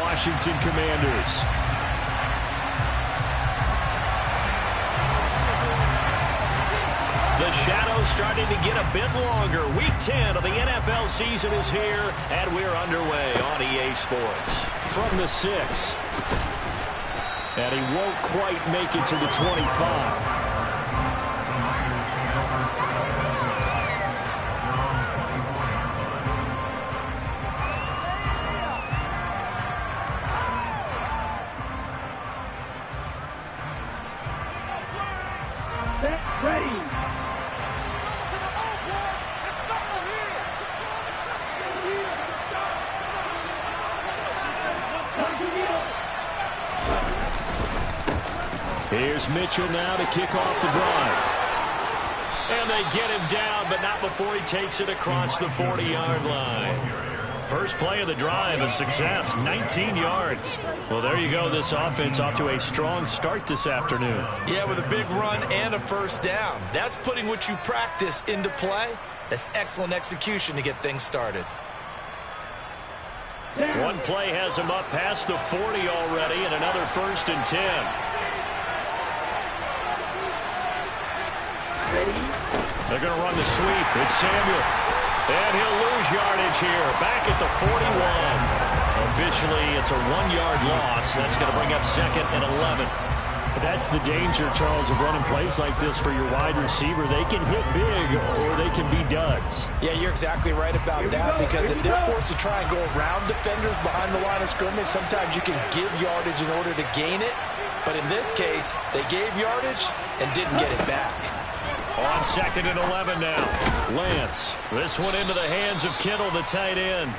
Washington Commanders. The shadow's starting to get a bit longer. Week 10 of the NFL season is here, and we're underway on EA Sports. From the 6. And he won't quite make it to the 25. Here's Mitchell now to kick off the drive. And they get him down, but not before he takes it across the 40-yard line. First play of the drive, a success, 19 yards. Well, there you go. This offense off to a strong start this afternoon. Yeah, with a big run and a first down. That's putting what you practice into play. That's excellent execution to get things started. One play has him up past the 40 already, and another 1st and 10. They're going to run the sweep. It's Samuel. And he'll lose yardage here. Back at the 41. Officially, it's a 1-yard loss. That's going to bring up 2nd and 11. That's the danger, Charles, of running plays like this for your wide receiver. They can hit big or they can be duds. Yeah, you're exactly right about that, because if they're forced to try and go around defenders behind the line of scrimmage, sometimes you can give yardage in order to gain it. But in this case, they gave yardage and didn't get it back. On 2nd and 11 now. Lance. This one into the hands of Kittle, the tight end.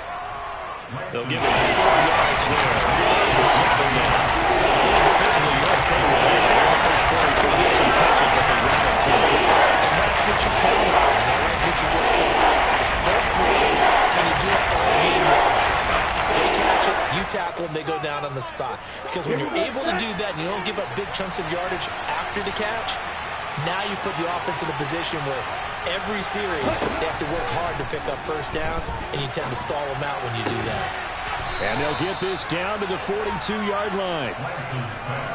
They'll give him 4 yards there. 3rd and 7 now. Defensively, you're okay with it. In the first quarter, he's going to get some catches, but they run him too. And that's what you count on. And I like what you just said. First quarter, can you do it all game long? They catch it, you tackle them, they go down on the spot. Because when you're able to do that and you don't give up big chunks of yardage after the catch, now you put the offense in a position where every series they have to work hard to pick up first downs, and you tend to stall them out when you do that. And they'll get this down to the 42-yard line.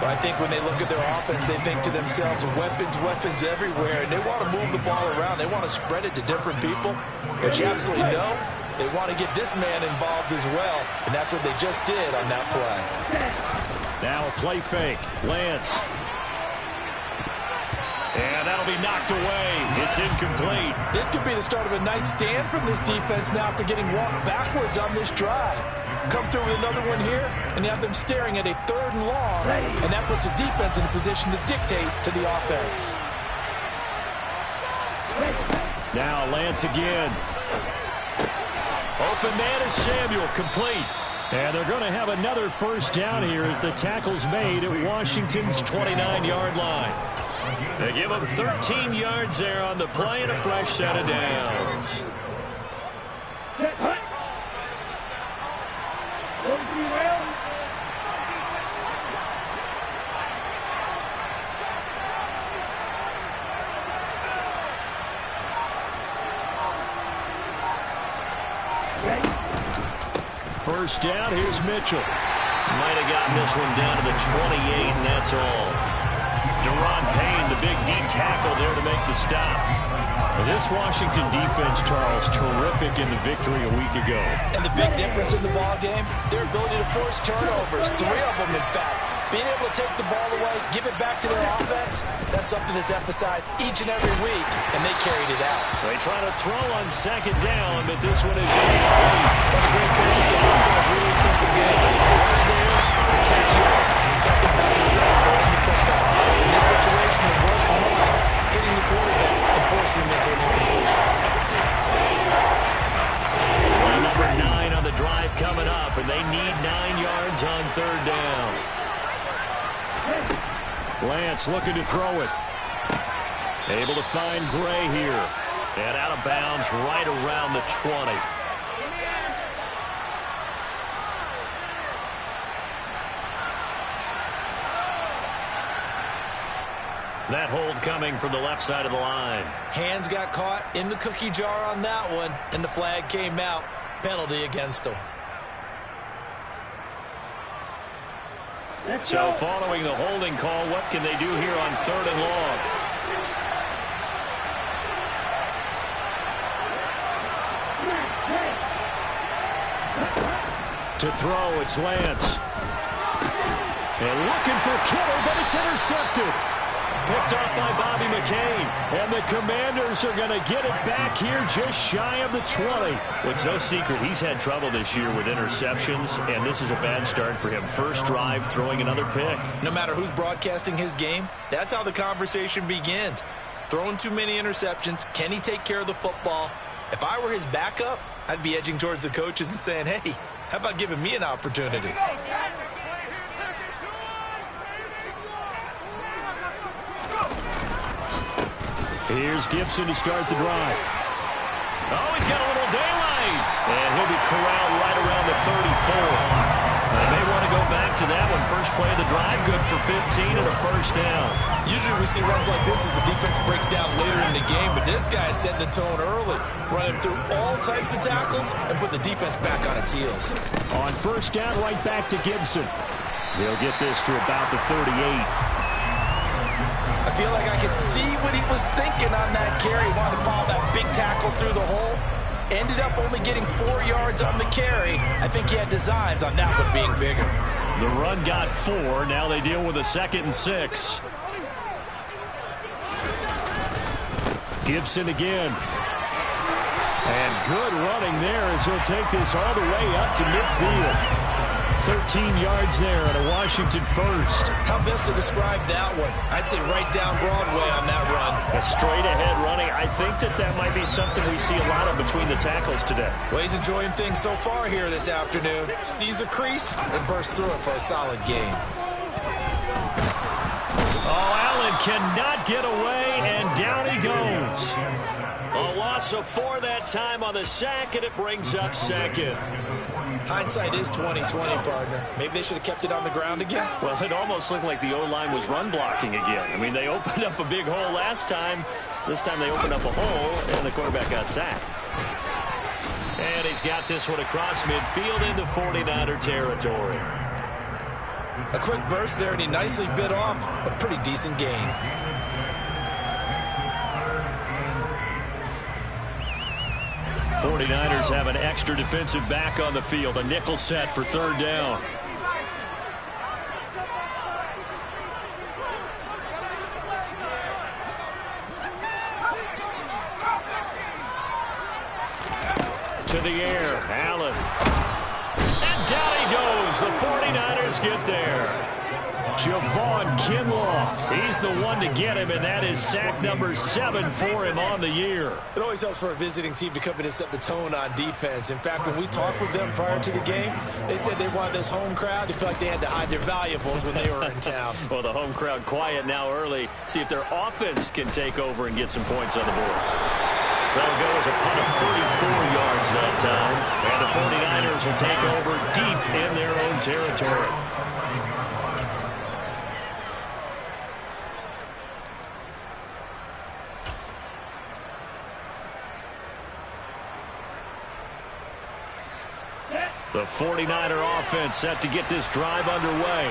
But I think when they look at their offense, they think to themselves, weapons everywhere, and they want to move the ball around. They want to spread it to different people. But you absolutely know they want to get this man involved as well, and that's what they just did on that play. Now a play fake. Lance. And that'll be knocked away. It's incomplete. This could be the start of a nice stand from this defense now after getting walked backwards on this drive. Come through with another one here, and you have them staring at a 3rd and long, and that puts the defense in a position to dictate to the offense. Now Lance again. Open man is Samuel, complete. And they're going to have another first down here as the tackle's made at Washington's 29-yard line. They give him 13 yards there on the play and a fresh set of downs. First down, here's Mitchell. Might have gotten this one down to the 28, and that's all. Deron Payne, the big D tackle there to make the stop. And this Washington defense, Charles, terrific in the victory a week ago. And the big difference in the ball game, their ability to force turnovers, 3 of them in fact. Being able to take the ball away, give it back to their offense, that's something that's emphasized each and every week, and they carried it out. They try to throw on 2nd down, but this one is incomplete. But the great coach said, football is really simple game. Rush theirs, protect yours. He's talking about his guys throwing the football. In this situation, the worst one, hitting the quarterback and forcing him into an incompletion. Well, number 9 on the drive coming up, and they need 9 yards on 3rd down. Lance looking to throw it. Able to find Gray here. And out of bounds right around the 20. That hold coming from the left side of the line. Hands got caught in the cookie jar on that one, and the flag came out. Penalty against him. So following the holding call, what can they do here on 3rd and long? To throw, it's Lance. And looking for Kittle, but it's intercepted. Picked off by Bobby McCain. And the Commanders are going to get it back here just shy of the 20. Well, it's no secret he's had trouble this year with interceptions, and this is a bad start for him. First drive, throwing another pick. No matter who's broadcasting his game, that's how the conversation begins. Throwing too many interceptions. Can he take care of the football? If I were his backup, I'd be edging towards the coaches and saying, hey, how about giving me an opportunity? Here's Gibson to start the drive. Oh, he's got a little daylight. And he'll be corralled right around the 34. They may want to go back to that one. First play of the drive, good for 15 and a first down. Usually we see runs like this as the defense breaks down later in the game, but this guy is setting the tone early, running through all types of tackles and putting the defense back on its heels. On first down, right back to Gibson. He'll get this to about the 38. I feel like I could see what he was thinking on that carry. He wanted to follow that big tackle through the hole. Ended up only getting 4 yards on the carry. I think he had designs on that one being bigger. The run got 4. Now they deal with a 2nd and 6. Gibson again. And good running there as he'll take this all the way up to midfield. 13 yards there and a Washington first. How best to describe that one? I'd say right down Broadway on that run. A straight-ahead running. I think that might be something we see a lot of between the tackles today. Well, he's enjoying things so far here this afternoon. Sees a crease and bursts through it for a solid gain. Oh, Allen cannot get away, and down he goes. A loss of 4 that time on the sack, and it brings up 2nd. Hindsight is 20/20, partner. Maybe they should have kept it on the ground again. Well, it almost looked like the O-line was run blocking again. I mean, they opened up a big hole last time. This time they opened up a hole, and the quarterback got sacked. And he's got this one across midfield into 49er territory. A quick burst there, and he nicely bit off a pretty decent gain. 49ers have an extra defensive back on the field. A nickel set for 3rd down. To the air, Allen. And down he goes. The 49ers get there. Javon Kinlaw, he's the one to get him, and that is sack number 7 for him on the year. It always helps for a visiting team to come in and set the tone on defense. In fact, when we talked with them prior to the game, they said they wanted this home crowd to feel like they had to hide their valuables when they were in town. Well, the home crowd quiet now early. See if their offense can take over and get some points on the board. That'll go as a punt of 34 yards that time. And the 49ers will take over deep in their own territory. The 49er offense set to get this drive underway.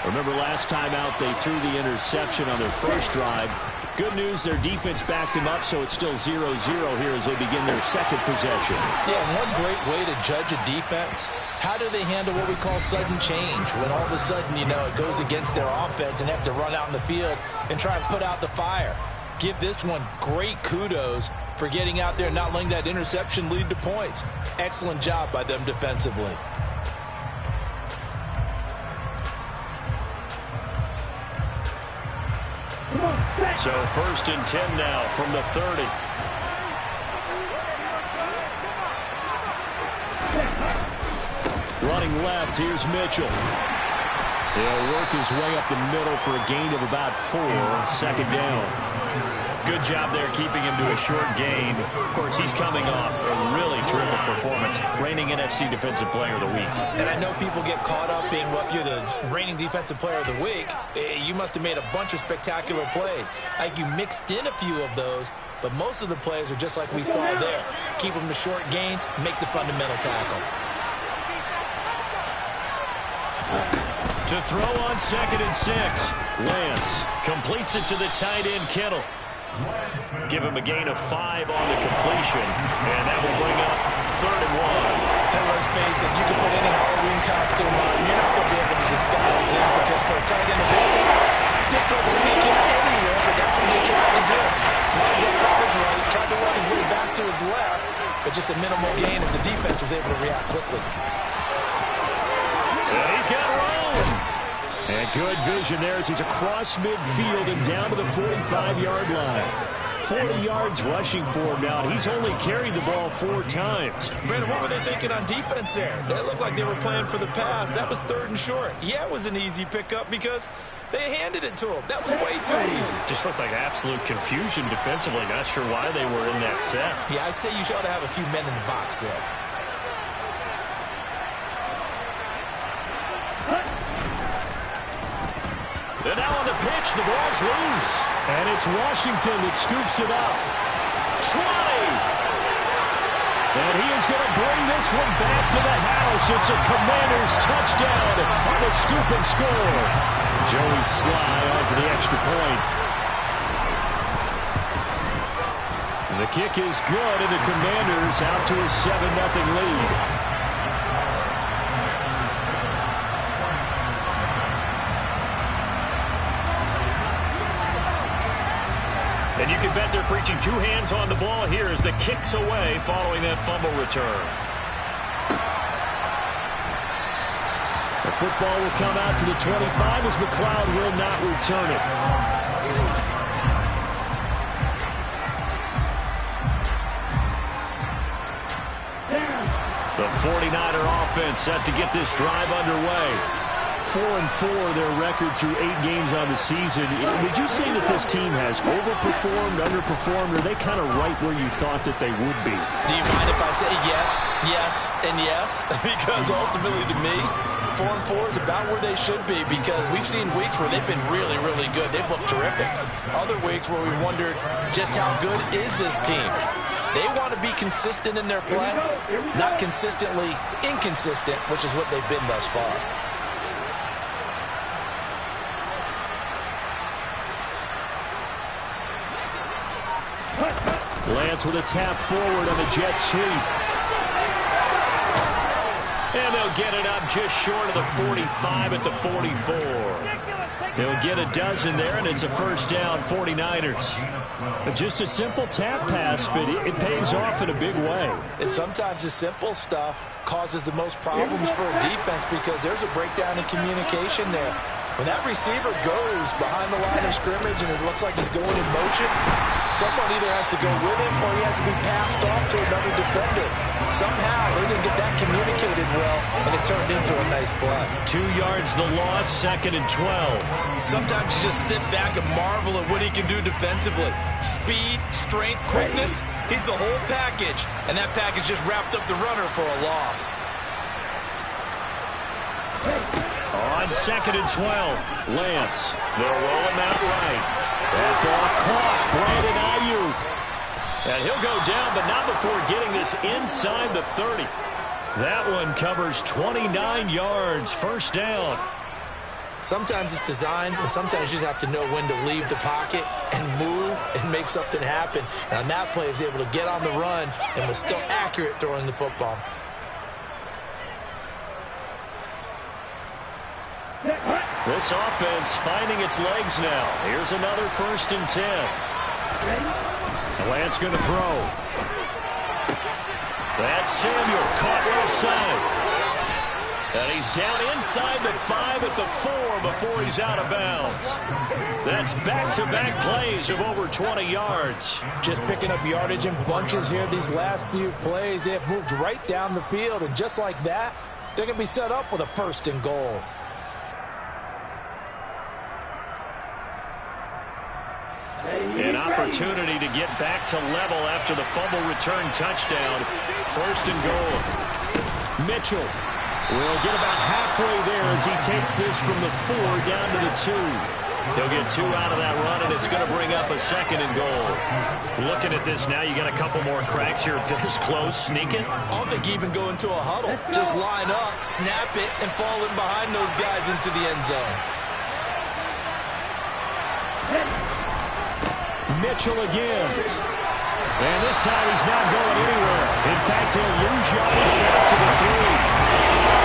Remember last time out they threw the interception on their first drive. Good news, their defense backed them up, so it's still 0-0 here as they begin their second possession. Yeah, and one great way to judge a defense, how do they handle what we call sudden change? When all of a sudden, you know, it goes against their offense and have to run out in the field and try and put out the fire. Give this one great kudos for getting out there and not letting that interception lead to points. Excellent job by them defensively. So 1st and 10 now from the 30. Running left, here's Mitchell. He'll work his way up the middle for a gain of about 4. 2nd down. Good job there keeping him to a short gain. Of course, he's coming off a really terrific performance. Reigning NFC Defensive Player of the Week. And I know people get caught up in, well, if you're the reigning Defensive Player of the Week, you must have made a bunch of spectacular plays. Like you mixed in a few of those, but most of the plays are just like we saw there. Keep them to short gains, make the fundamental tackle. To throw on 2nd and 6. Lance completes it to the tight end, Kittle. Give him a gain of 5 on the completion, and that will bring up 3rd and 1. Hey, let's face it, you can put any Halloween costume on, you're not going to be able to disguise him, because for a tight end of his size, difficult to sneak in anywhere, but that's what they tried to do. Lined up on his right, tried to work his way back to his left, but just a minimal gain as the defense was able to react quickly. And he's got room. And good vision there as he's across midfield and down to the 45-yard line. 40 yards rushing for him now. He's only carried the ball 4 times. Brandon, what were they thinking on defense there? They looked like they were playing for the pass. That was 3rd and short. Yeah, it was an easy pickup because they handed it to him. That was way too easy. Just looked like absolute confusion defensively. Not sure why they were in that set. Yeah, I'd say you ought to have a few men in the box there. And now on the pitch, the ball's loose. And it's Washington that scoops it up. 20. And he is going to bring this one back to the house. It's a Commanders touchdown on the scoop and score. Joey Sly on for the extra point. And the kick is good, and the Commanders out to a 7-0 lead. And you can bet they're preaching 2 hands on the ball here as the kick's away following that fumble return. The football will come out to the 25 as McLeod will not return it. The 49er offense set to get this drive underway. 4-4 their record through 8 games on the season. Would you say that this team has overperformed, underperformed, or are they kind of right where you thought that they would be? Do you mind if I say yes, yes, and yes? Because ultimately to me, 4-4 is about where they should be, because we've seen weeks where they've been really, really good. They've looked terrific. Other weeks where we wondered just how good is this team? They want to be consistent in their play, not consistently inconsistent, which is what they've been thus far. Lance with a tap forward on the jet sweep. And they'll get it up just short of the 45 at the 44. They'll get a dozen there, and it's a first down, 49ers. Just a simple tap pass, but it pays off in a big way. And sometimes the simple stuff causes the most problems for a defense because there's a breakdown in communication there. When that receiver goes behind the line of scrimmage and it looks like he's going in motion, someone either has to go with him or he has to be passed off to another defender. Somehow they didn't get that communicated well, and it turned into a nice play. 2 yards the loss, 2nd and 12. Sometimes you just sit back and marvel at what he can do defensively. Speed, strength, quickness, he's the whole package. And that package just wrapped up the runner for a loss. On 2nd and 12, Lance. They'll roll him out right. That ball caught. Brandon Ayuk. And he'll go down, but not before getting this inside the 30. That one covers 29 yards. First down. Sometimes it's designed, and sometimes you just have to know when to leave the pocket and move and make something happen. And on that play, he was able to get on the run and was still accurate throwing the football. This offense finding its legs now. Here's another 1st and 10. Lance going to throw. That's Samuel caught well side. And he's down inside the 5 at the 4 before he's out of bounds. That's back-to-back plays of over 20 yards. Just picking up yardage in bunches here these last few plays. They have moved right down the field, and just like that, they're going to be set up with a 1st and goal. An opportunity to get back to level after the fumble return touchdown. 1st and goal. Mitchell will get about halfway there as he takes this from the 4 down to the 2. He'll get 2 out of that run, and it's going to bring up a 2nd and goal. Looking at this now, you got a couple more cracks here this close. Sneaking. I don't think you even go into a huddle. Just line up, snap it, and fall in behind those guys into the end zone. Mitchell again. And this time he's not going anywhere. In fact, he'll lose yardage back to the 3.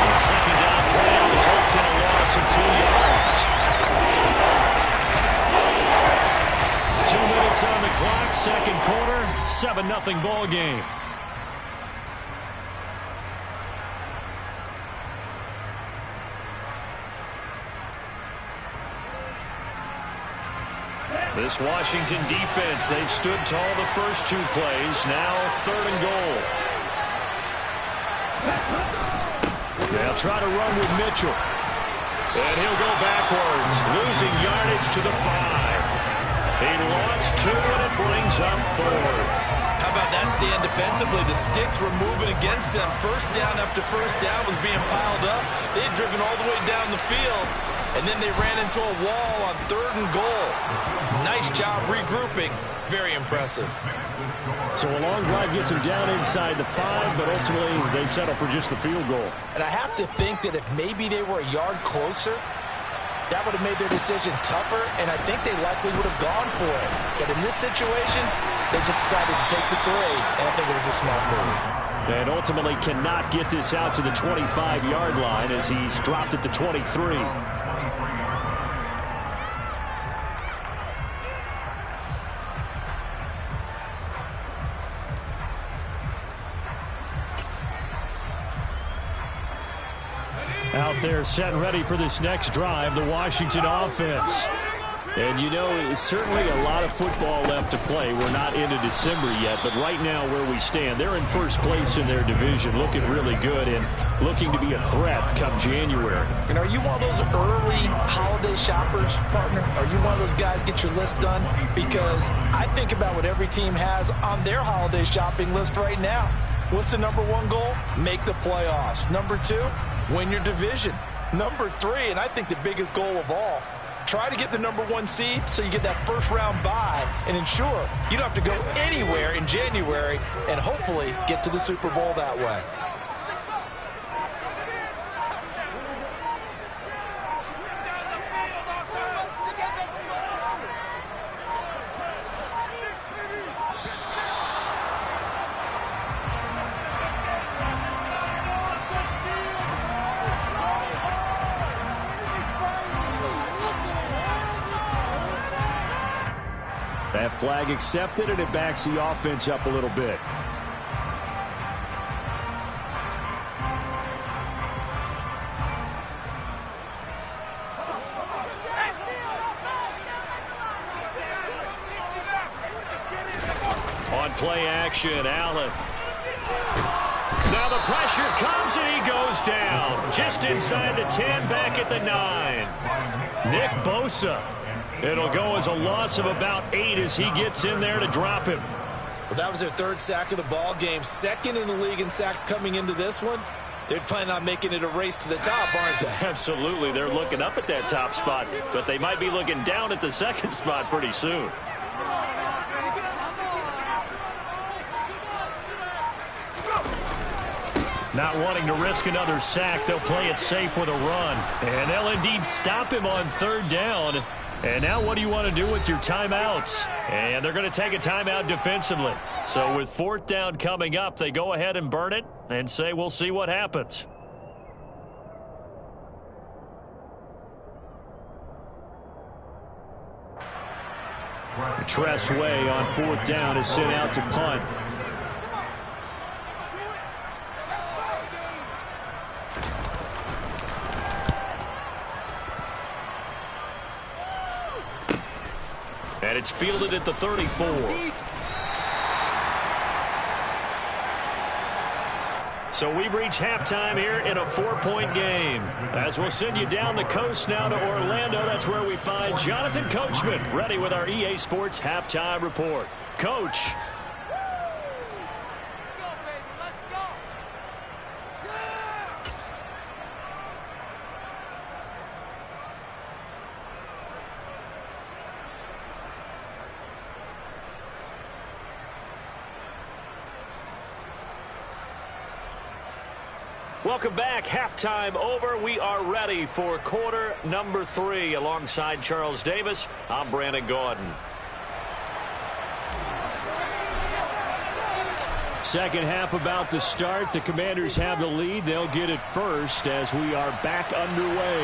The second down play results in a loss of 2 yards. 2 minutes on the clock, second quarter, 7-0 ball game. This Washington defense, they've stood tall the first 2 plays. Now 3rd and goal. They'll try to run with Mitchell. And he'll go backwards, losing yardage to the 5. He lost 2, and it brings up 4th. How about that stand defensively? The sticks were moving against them. First down after first down was being piled up. They had driven all the way down the field, and then they ran into a wall on 3rd and goal. Nice job regrouping. Very impressive. So a long drive gets them down inside the 5, but ultimately they settle for just the field goal. And I have to think that if maybe they were a yard closer, that would have made their decision tougher, and I think they likely would have gone for it. But in this situation, they just decided to take the 3, and I think it was a smart move. And ultimately cannot get this out to the 25-yard line as he's dropped at the 23. Out there set and ready for this next drive, the Washington offense. And, you know, it's certainly a lot of football left to play. We're not into December yet, but right now where we stand, they're in first place in their division, looking really good and looking to be a threat come January. And are you one of those early holiday shoppers, partner? Are you one of those guys get your list done? Because I think about what every team has on their holiday shopping list right now. What's the number 1 goal? Make the playoffs. Number 2, win your division. Number 3, and I think the biggest goal of all, try to get the number 1 seed so you get that first-round bye and ensure you don't have to go anywhere in January and hopefully get to the Super Bowl that way. That flag accepted, and it backs the offense up a little bit. On play action, Allen. Now the pressure comes, and he goes down. Just inside the 10, back at the 9. Nick Bosa. It'll go as a loss of about 8 as he gets in there to drop him. Well, that was their 3rd sack of the ball game. 2nd in the league in sacks coming into this one. They're planning on making it a race to the top, aren't they? Absolutely. They're looking up at that top spot, but they might be looking down at the 2nd spot pretty soon. Not wanting to risk another sack, they'll play it safe with a run. And they'll indeed stop him on 3rd down. And now what do you want to do with your timeouts? And they're going to take a timeout defensively. So with 4th down coming up, they go ahead and burn it and say we'll see what happens. Tress Way on 4th down is sent out to punt. And it's fielded at the 34. So we've reached halftime here in a 4-point game. As we'll send you down the coast now to Orlando, that's where we find Jonathan Coachman, ready with our EA Sports Halftime Report. Coach. Welcome back. Halftime over. We are ready for quarter number 3. Alongside Charles Davis, I'm Brandon Gaudin. Second half about to start. The Commanders have the lead. They'll get it first as we are back underway.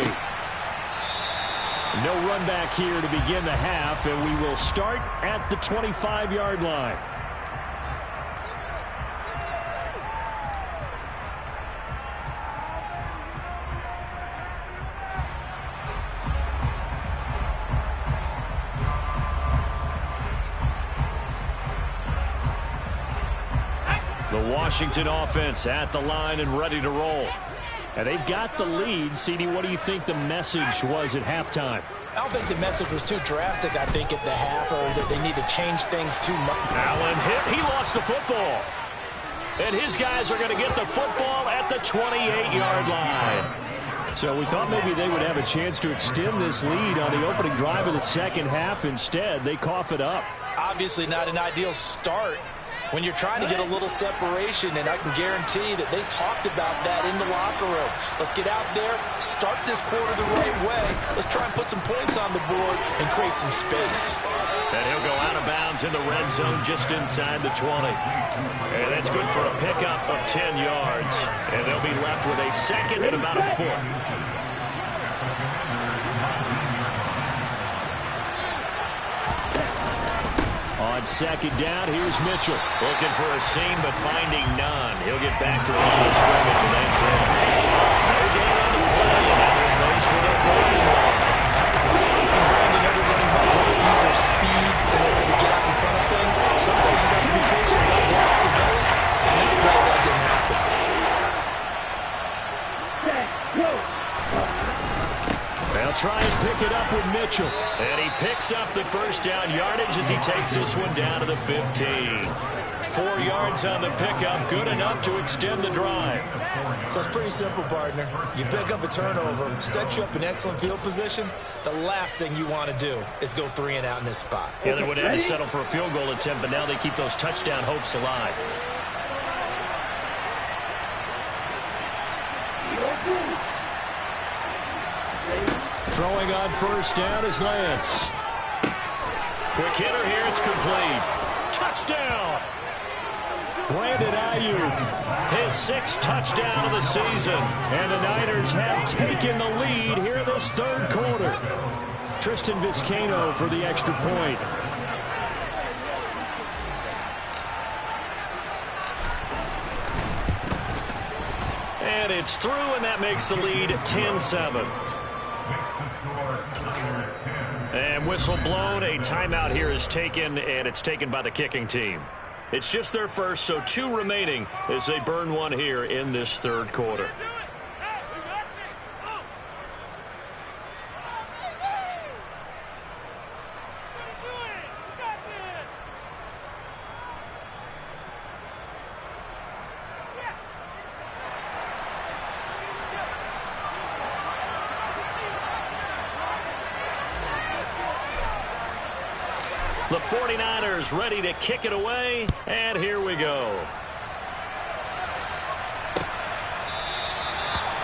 No run back here to begin the half, and we will start at the 25-yard line. The Washington offense at the line and ready to roll. And they've got the lead. CD, what do you think the message was at halftime? I don't think the message was too drastic, I think, at the half, or that they need to change things too much. Allen hit. He lost the football. And his guys are going to get the football at the 28-yard line. So we thought maybe they would have a chance to extend this lead on the opening drive of the second half. Instead, they cough it up. Obviously not an ideal start when you're trying to get a little separation, and I can guarantee that they talked about that in the locker room. Let's get out there, start this quarter the right way. Let's try and put some points on the board and create some space. And he'll go out of bounds in the red zone just inside the 20. And that's good for a pickup of 10 yards. And they'll be left with a second and about a foot. On second down, here's Mitchell. Looking for a seam, but finding none. He'll get back to the line of scrimmage, and that's it. No gain on the play, and now they're faced with a 41. Brandon, everybody wants to use their speed in order to get out in front of things. Sometimes you just have to be patient, let blocks develop, and that play, that didn't happen. They'll try and pick it up with Mitchell. And he picks up the first down yardage as he takes this one down to the 15. 4 yards on the pickup, good enough to extend the drive. So it's pretty simple, partner. You pick up a turnover, set you up in excellent field position. The last thing you want to do is go 3 and out in this spot. Yeah, they would have had to settle for a field goal attempt, but now they keep those touchdown hopes alive. Throwing on first down is Lance. Quick hitter here, it's complete. Touchdown! Brandon Ayuk. His 6th touchdown of the season. And the Niners have taken the lead here in this third quarter. Tristan Vizcaino for the extra point. And it's through, and that makes the lead 10-7. And whistle blown, a timeout here is taken, and it's taken by the kicking team. It's just their first, so 2 remaining as they burn one here in this third quarter. The 49ers ready to kick it away, and here we go.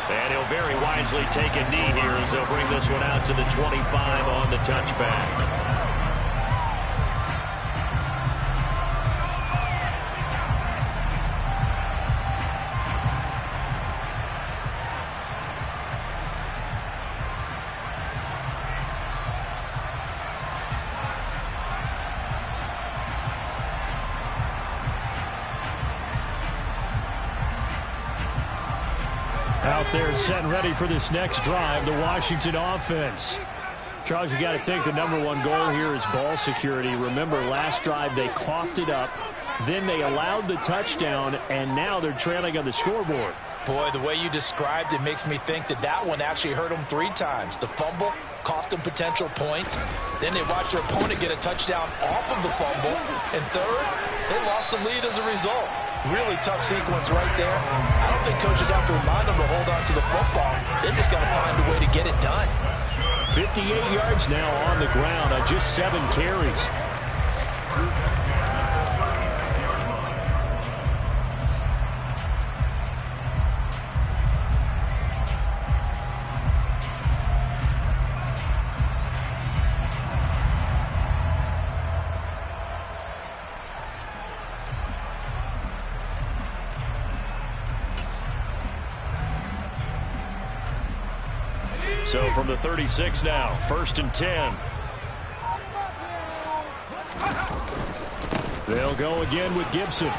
And he'll very wisely take a knee here as they'll bring this one out to the 25 on the touchback. Out there set and ready for this next drive, the Washington offense. Charles, you got to think the #1 goal here is ball security. Remember, last drive they coughed it up, then they allowed the touchdown, and now they're trailing on the scoreboard. Boy, the way you described it makes me think that that one actually hurt them 3 times. The fumble cost them potential points. Then they watched their opponent get a touchdown off of the fumble. And third, they lost the lead as a result. Really tough sequence right there. I don't think coaches have to remind them to hold on to the football. They just got to find a way to get it done. 58 yards now on the ground on just 7 carries. So from the 36 now, 1st and 10. They'll go again with Gibson.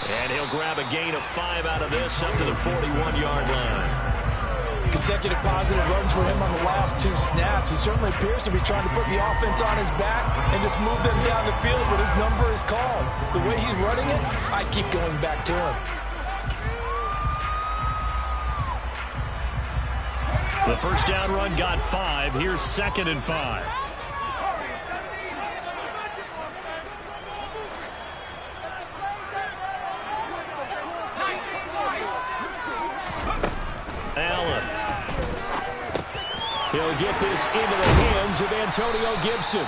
And he'll grab a gain of 5 out of this up to the 41-yard line. Consecutive positive runs for him on the last 2 snaps. He certainly appears to be trying to put the offense on his back and just move them down the field, but his number is called. The way he's running it, I keep going back to him. The first down run got 5. Here's 2nd and 5. Allen. He'll get this into the hands of Antonio Gibson.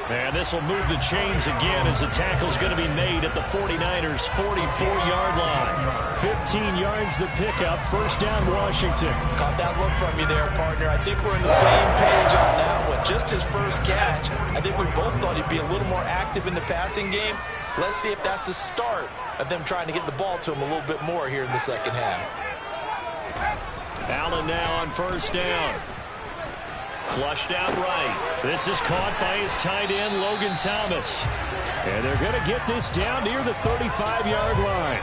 And this will move the chains again as the tackle's going to be made at the 49ers' 44-yard line. 15 yards the pickup. First down, Washington. Caught that look from you there, partner. I think we're on the same page on that one. Just his first catch. I think we both thought he'd be a little more active in the passing game. Let's see if that's the start of them trying to get the ball to him a little bit more here in the second half. Allen now on first down. Flushed out right. This is caught by his tight end, Logan Thomas. And they're going to get this down near the 35-yard line.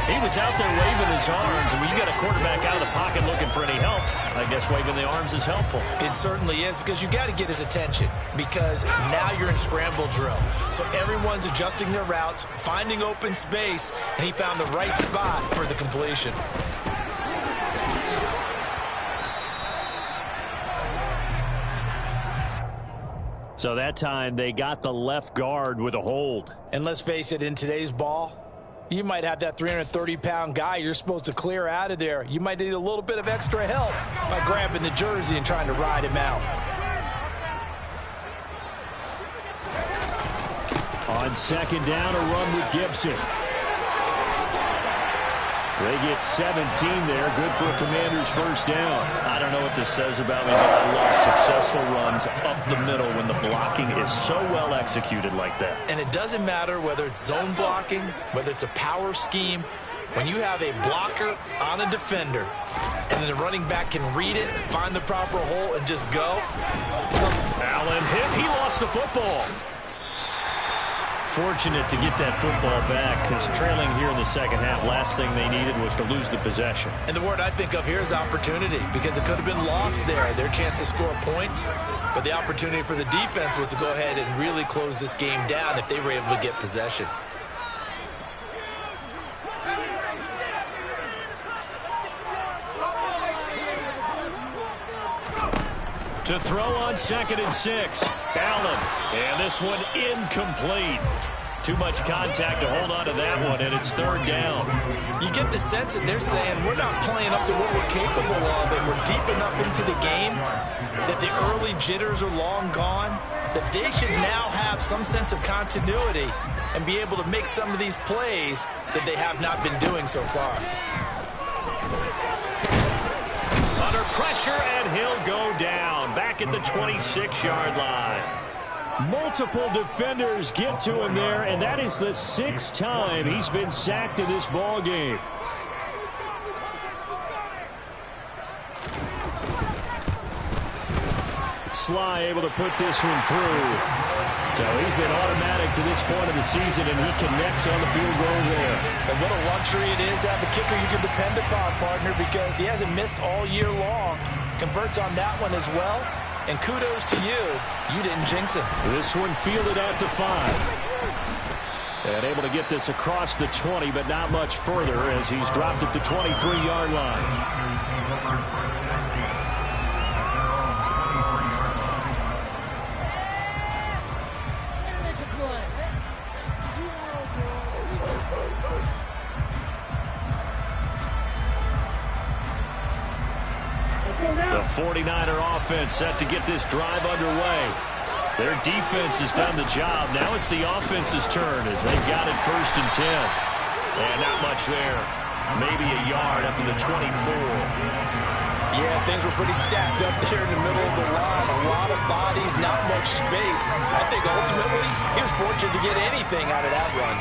He was out there waving his arms. And when you got a quarterback out of the pocket looking for any help, I guess waving the arms is helpful. It certainly is, because you got to get his attention, because now you're in scramble drill. So everyone's adjusting their routes, finding open space, and he found the right spot for the completion. So that time they got the left guard with a hold. And let's face it, in today's ball, you might have that 330-pound guy you're supposed to clear out of there. You might need a little bit of extra help by grabbing the jersey and trying to ride him out. On second down, a run with Gibson. They get 17 there. Good for a Commander's first down. I don't know what this says about me, but I love successful runs up the middle when the blocking is so well executed like that. And it doesn't matter whether it's zone blocking, whether it's a power scheme. When you have a blocker on a defender and then the running back can read it, find the proper hole, and just go. Allen hit. He lost the football. Fortunate to get that football back, because trailing here in the second half, last thing they needed was to lose the possession. And the word I think of here is opportunity, because it could have been lost there, their chance to score points. But the opportunity for the defense was to go ahead and really close this game down if they were able to get possession. To throw on 2nd and 6. Allen. And this one incomplete. Too much contact to hold on to that one, and it's 3rd down. You get the sense that they're saying we're not playing up to what we're capable of, and we're deep enough into the game that the early jitters are long gone, that they should now have some sense of continuity and be able to make some of these plays that they have not been doing so far. Under pressure, and he'll go down. Back at the 26-yard line. Multiple defenders get to him there, and that is the 6th time he's been sacked in this ball game. Sly able to put this one through. So he's been automatic to this point of the season, and he connects on the field goal there. And what a luxury it is to have a kicker you can depend upon, partner, because he hasn't missed all year long. Converts on that one as well. And kudos to you. You didn't jinx him. This one fielded at the 5. And able to get this across the 20, but not much further as he's dropped at the 23-yard line. The 49er offense set to get this drive underway. Their defense has done the job. Now it's the offense's turn as they've got it 1st and 10. And not much there. Maybe a yard up to the 24. Yeah, things were pretty stacked up there in the middle of the line. A lot of bodies, not much space. I think ultimately he was fortunate to get anything out of that run.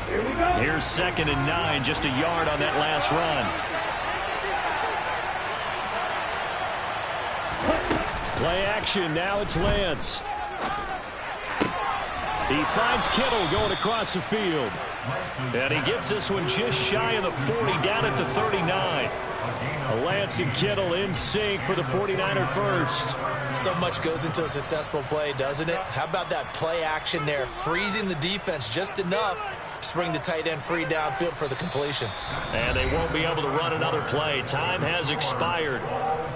Here we go. Here's 2nd and 9, just a yard on that last run. Play action, now it's Lance. He finds Kittle going across the field. And he gets this one just shy of the 40, down at the 39. Lance and Kittle in sync for the 49er first. So much goes into a successful play, doesn't it? How about that play action there, freezing the defense just enough to bring the tight end free downfield for the completion. And they won't be able to run another play. Time has expired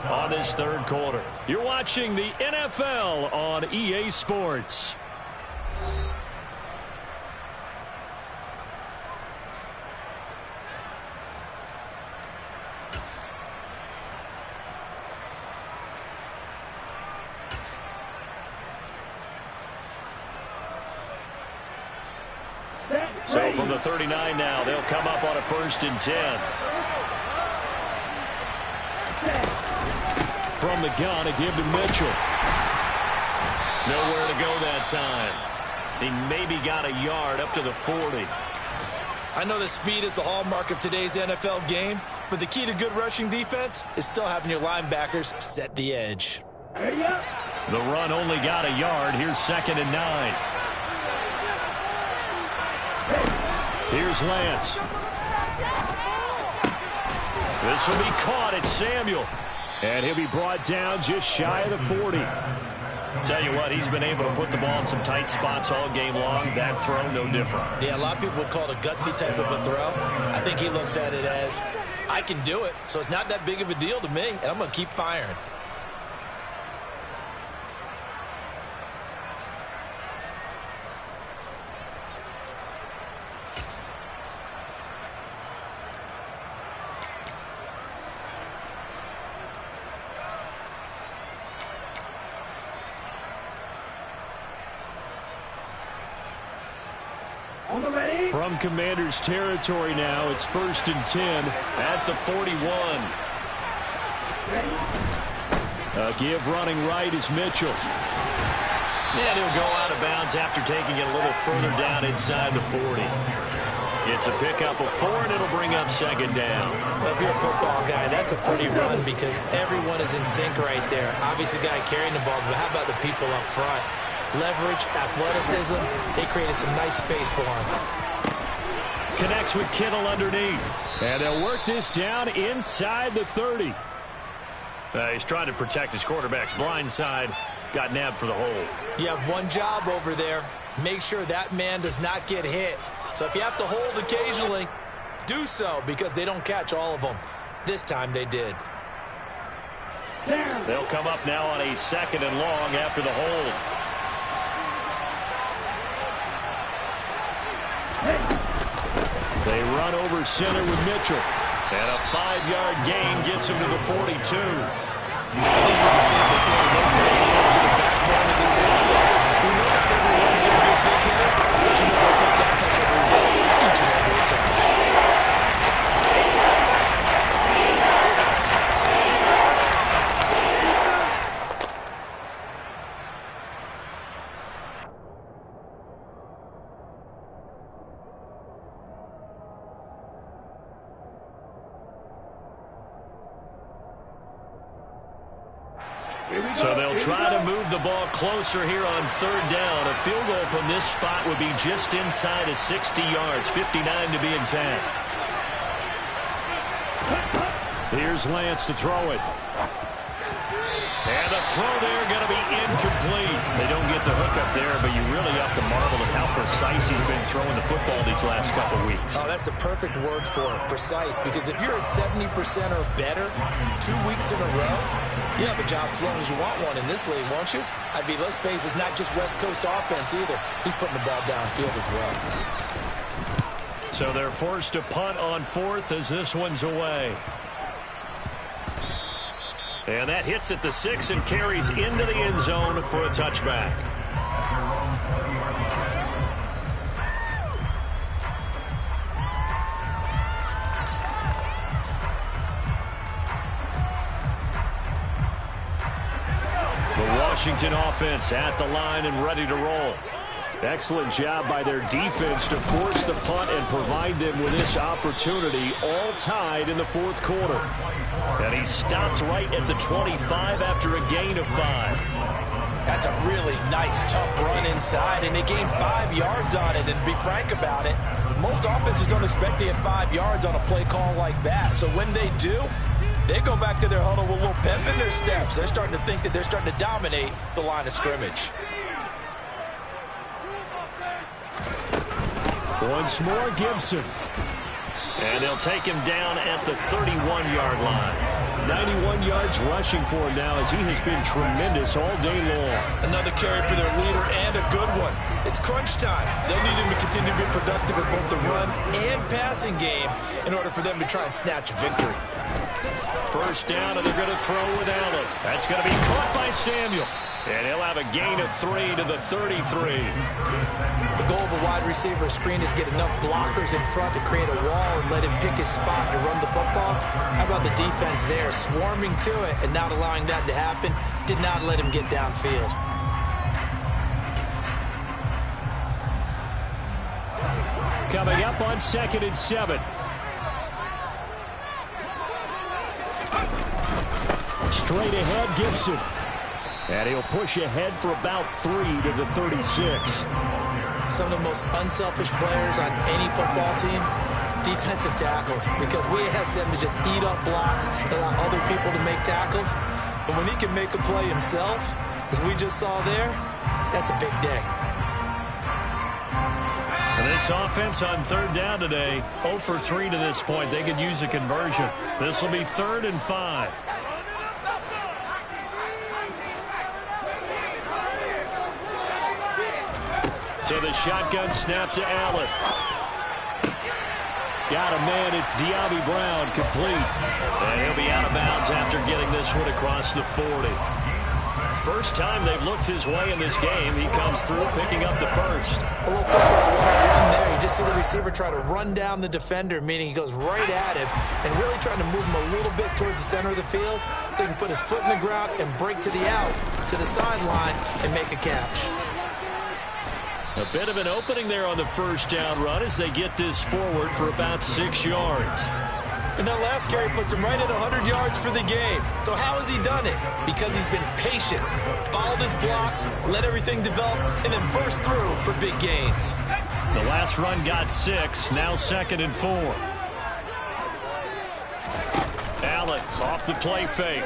on this third quarter. You're watching the NFL on EA Sports. So from the 39 now, they'll come up on a 1st and 10. From the gun, a give to Mitchell. Nowhere to go that time. He maybe got a yard up to the 40. I know that speed is the hallmark of today's NFL game, but the key to good rushing defense is still having your linebackers set the edge. The run only got a yard. Here's 2nd and 9. Here's Lance. This will be caught at Samuel. And he'll be brought down just shy of the 40. Tell you what, he's been able to put the ball in some tight spots all game long. That throw, no different. Yeah, a lot of people would call it a gutsy type of a throw. I think he looks at it as, I can do it, so it's not that big of a deal to me, and I'm going to keep firing. From Commander's territory now, it's 1st and 10 at the 41. A give running right is Mitchell. And he'll go out of bounds after taking it a little further down inside the 40. It's a pickup of 4, and it'll bring up 2nd down. Well, if you're a football guy, that's a pretty run because everyone is in sync right there. Obviously, the guy carrying the ball, but how about the people up front? Leverage, athleticism, they created some nice space for him. Connects with Kittle underneath. And they'll work this down inside the 30. He's trying to protect his quarterback's blind side. Got nabbed for the hold. You have one job over there. Make sure that man does not get hit. So if you have to hold occasionally, do so because they don't catch all of them. This time they did. They'll come up now on a 2nd and long after the hold. They run over center with Mitchell. And a 5-yard gain gets him to the 42. I think we can safely say those types of throws are the backbone of this offense. We know not everyone's going to be a big hitter, but you know they'll take that type of result each and every attempt. So they'll try to move the ball closer here on 3rd down. A field goal from this spot would be just inside of 60 yards, 59 to be exact. Here's Lance to throw it. And the throw there going to be incomplete. They don't get the hook up there, but you really have to marvel at how precise he's been throwing the football these last couple of weeks. Oh, that's the perfect word for it, precise, because if you're at 70% or better 2 weeks in a row, you have a job as long as you want one in this league, won't you? I mean, let's face it, it's not just West Coast offense either. He's putting the ball downfield as well. So they're forced to punt on 4th as this one's away. And that hits at the 6 and carries into the end zone for a touchback. The Washington offense at the line and ready to roll. Excellent job by their defense to force the punt and provide them with this opportunity, all tied in the fourth quarter. And he stopped right at the 25 after a gain of 5. That's a really nice, tough run inside, and they gained 5 yards on it. And to be frank about it, most offenses don't expect to get 5 yards on a play call like that. So when they do, they go back to their huddle with a little pep in their steps. They're starting to think that they're starting to dominate the line of scrimmage. Once more, Gibson. And they'll take him down at the 31-yard line. 91 yards rushing for him now as he has been tremendous all day long. Another carry for their leader and a good one. It's crunch time. They'll need him to continue to be productive in both the run and passing game in order for them to try and snatch a victory. First down, and they're going to throw with Allen. That's going to be caught by Samuel. And he'll have a gain of 3 to the 33. The goal of a wide receiver screen is get enough blockers in front to create a wall and let him pick his spot to run the football. How about the defense there, swarming to it and not allowing that to happen? Did not let him get downfield. Coming up on 2nd and 7. Straight ahead, Gibson. And he'll push ahead for about 3 to the 36. Some of the most unselfish players on any football team, defensive tackles, because we ask them to just eat up blocks and allow other people to make tackles. But when he can make a play himself, as we just saw there, that's a big day. And this offense on 3rd down today, 0 for 3 to this point. They could use a conversion. This will be 3rd and 5. To the shotgun snap to Allen. Got a man. It's De'Ami Brown, complete. And he'll be out of bounds after getting this one across the 40. First time they've looked his way in this game. He comes through picking up the first. A little football one-on-one there. You just see the receiver try to run down the defender, meaning he goes right at him and really trying to move him a little bit towards the center of the field so he can put his foot in the ground and break to the out, to the sideline, and make a catch. A bit of an opening there on the first down run as they get this forward for about 6 yards. And that last carry puts him right at 100 yards for the game. So how has he done it? Because he's been patient, followed his blocks, let everything develop, and then burst through for big gains. The last run got 6, now 2nd and 4. Allen off the play fake.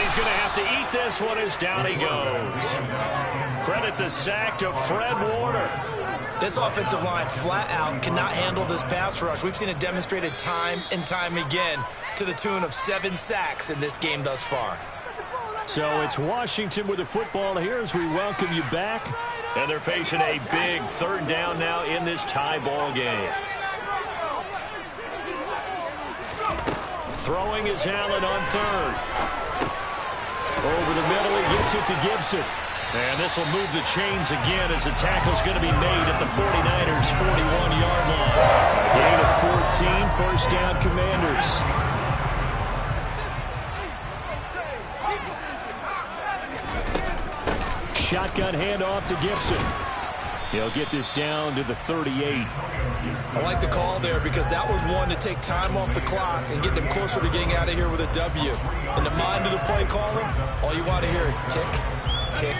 He's going to have to eat this one as down he goes. Credit the sack to Fred Warner. This offensive line flat out cannot handle this pass rush. We've seen it demonstrated time and time again to the tune of 7 sacks in this game thus far. So it's Washington with the football here as we welcome you back. And they're facing a big 3rd down now in this tie ball game. Throwing is Allen on 3rd. Over the middle, he gets it to Gibson. And this will move the chains again as the tackle's going to be made at the 49ers' 41-yard line. Gain of 14, first down Commanders. Shotgun handoff to Gibson. He'll get this down to the 38. I like the call there because that was one to take time off the clock and get them closer to getting out of here with a W. In the mind of the play caller, all you want to hear is tick, tick,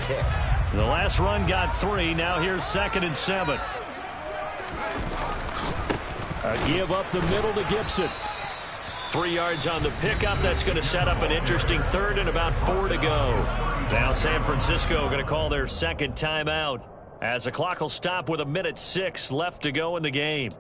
tick. The last run got 3. Now here's 2nd and 7. A give up the middle to Gibson. 3 yards on the pickup. That's going to set up an interesting 3rd and about 4 to go. Now San Francisco going to call their 2nd timeout as the clock will stop with 1:06 left to go in the game.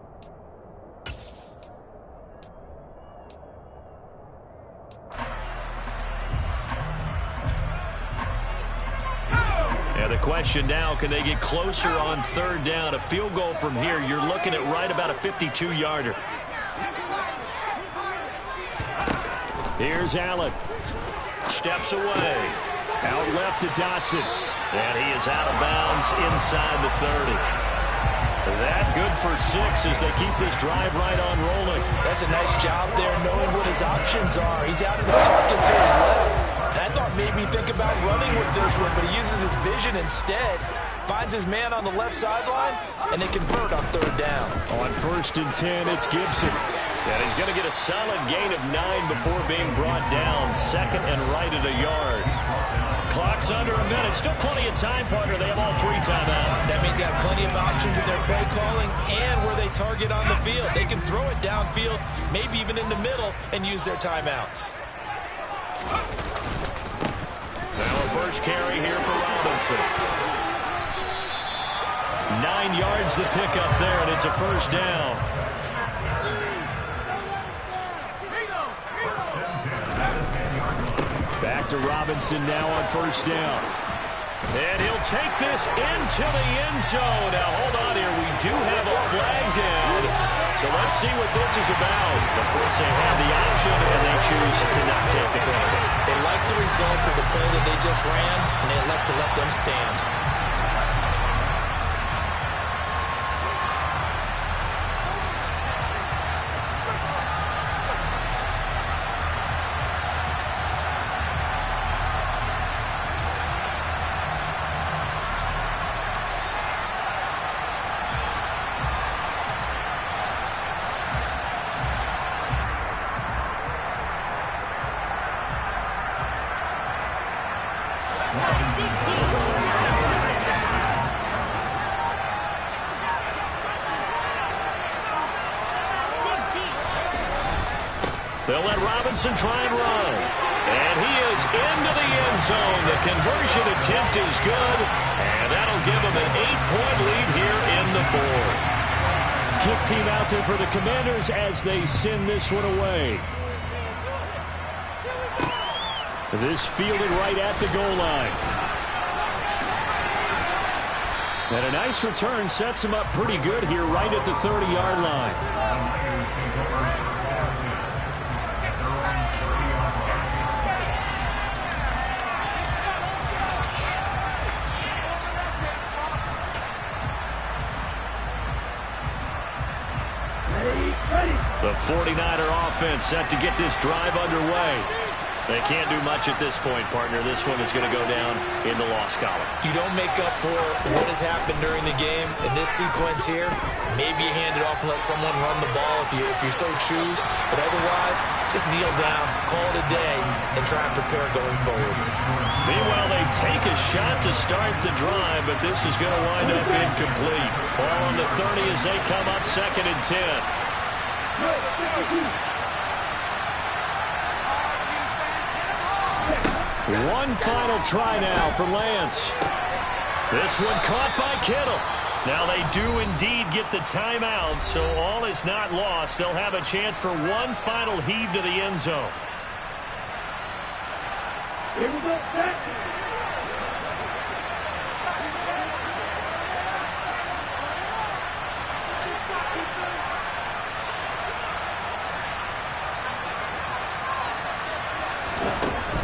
And the question now, can they get closer on 3rd down? A field goal from here, you're looking at right about a 52-yarder. Here's Allen. Steps away. Out left to Dotson. And he is out of bounds inside the 30. That good for 6 as they keep this drive right on rolling. That's a nice job there knowing what his options are. He's out of the pocket to his left. And I thought thought maybe think about running with this one, but he uses his vision instead. Finds his man on the left sideline, and they convert on 3rd down. On 1st and 10, it's Gibson. And he's going to get a solid gain of 9 before being brought down. 2nd and right at a yard. Clock's under a minute. Still plenty of time, partner. They have all 3 timeouts. That means they have plenty of options in their play calling and where they target on the field. They can throw it downfield, maybe even in the middle, and use their timeouts. Now a first carry here for Robinson. 9 yards to pick up there, and it's a 1st down. Back to Robinson now on 1st down. And he'll take this into the end zone. Now, hold on here. We do have a flag down. So let's see what this is about. Of course, they have the option, and they choose to not take the penalty. They like the results of the play that they just ran, and they elect to let them stand. They'll let Robinson try and run. And he is into the end zone. The conversion attempt is good. And that'll give them an 8-point lead here in the 4th. Kick team out there for the Commanders as they send this one away. This fielded right at the goal line. And a nice return sets him up pretty good here right at the 30-yard line. The 49er offense set to get this drive underway. They can't do much at this point, partner. This one is going to go down in the loss column. You don't make up for what has happened during the game. In this sequence here, maybe you hand it off and let someone run the ball if you so choose. But otherwise, just kneel down, call it a day, and try and prepare going forward. Meanwhile, they take a shot to start the drive, but this is going to wind up incomplete. Ball on the 30 as they come up 2nd and 10. One final try now for Lance. This one caught by Kittle. Now they do indeed get the timeout, so all is not lost. They'll have a chance for one final heave to the end zone. Here we go, Jackson.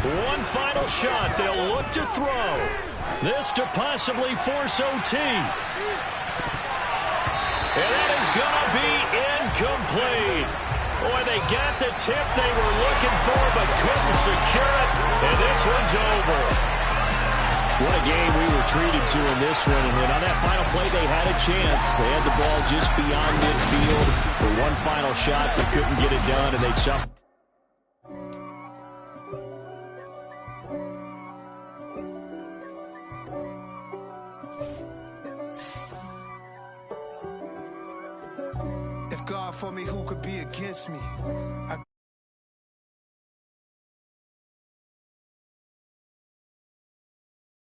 One final shot. They'll look to throw. This to possibly force OT. And that is going to be incomplete. Boy, they got the tip they were looking for, but couldn't secure it. And this one's over. What a game we were treated to in this one. And on that final play, they had a chance. They had the ball just beyond midfield for one final shot, but couldn't get it done, and they suffered. God for me, who could be against me?